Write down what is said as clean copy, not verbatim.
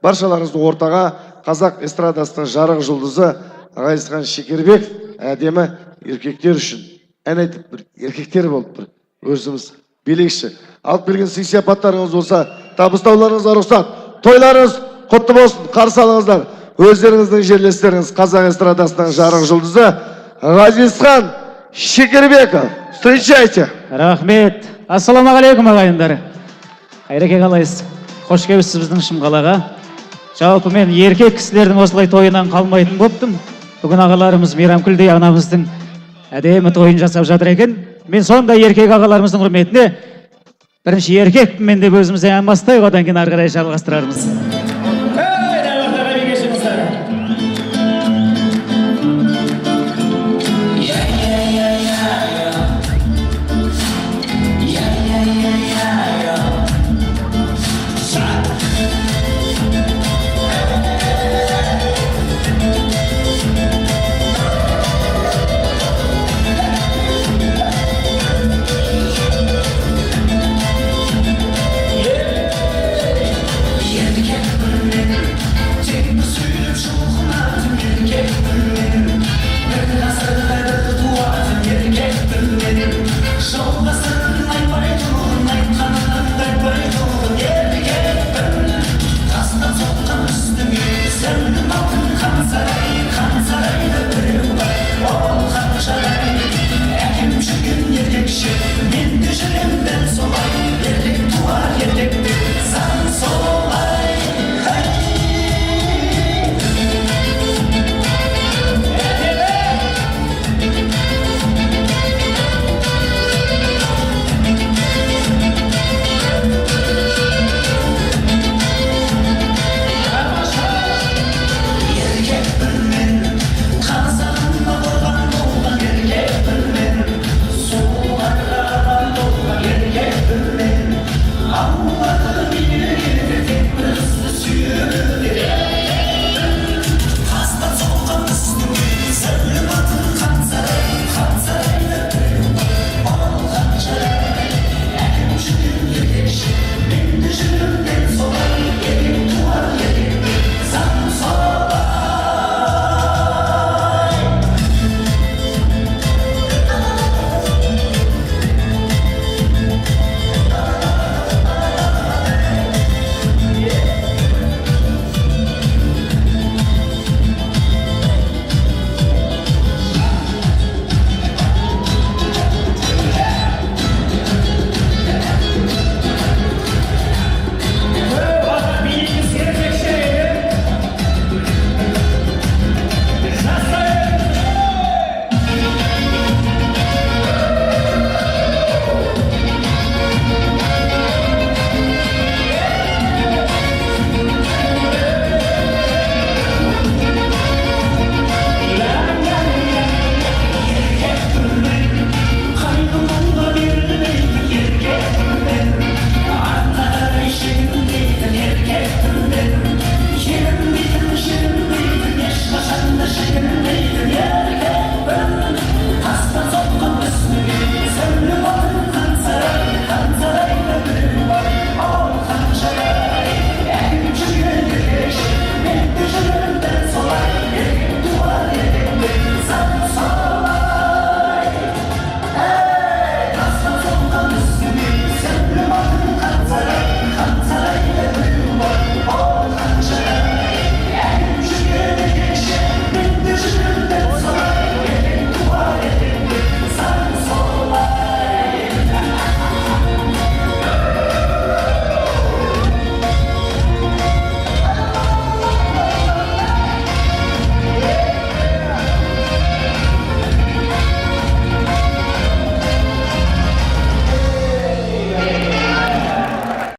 Баршаларыңызды ортаға қазақ эстрадасының жарық жұлдызы Ғазизхан Шекербеков әдемі еркектер үшін ән айтып бір еркектер болып бір өзіміз билейікші. Алып келген сый сияпаттарыңыз болса, табыстауларыңызға рұқсат. Тойларыңыз құтты болсын, қарсы алыңыздар. Өздеріңіздің жерлестеріңіз қазақ эстрадасының жарық жұлдызы Ғазизхан Шекербеков. Встречайте. Рахмет. Ассалаумағалейкум ағайындар. Қайреке қалайсыз? Қош келіпсіз біздің Шымқалаға. Жалпы мен еркек кісілердің осылай тойынан қалмайтын боптым. Бүгін ағаларымыз Мейрамкүлдей анамыздың әдемі тойын жасап жатыр екен. Мен сондай еркек ағаларымыздың құрметіне бірінші еркекпін деп өзімізден ән бастайық, одан кейін ары қарай жалғастырармыз. Tek bir suyum şoğun artık erkek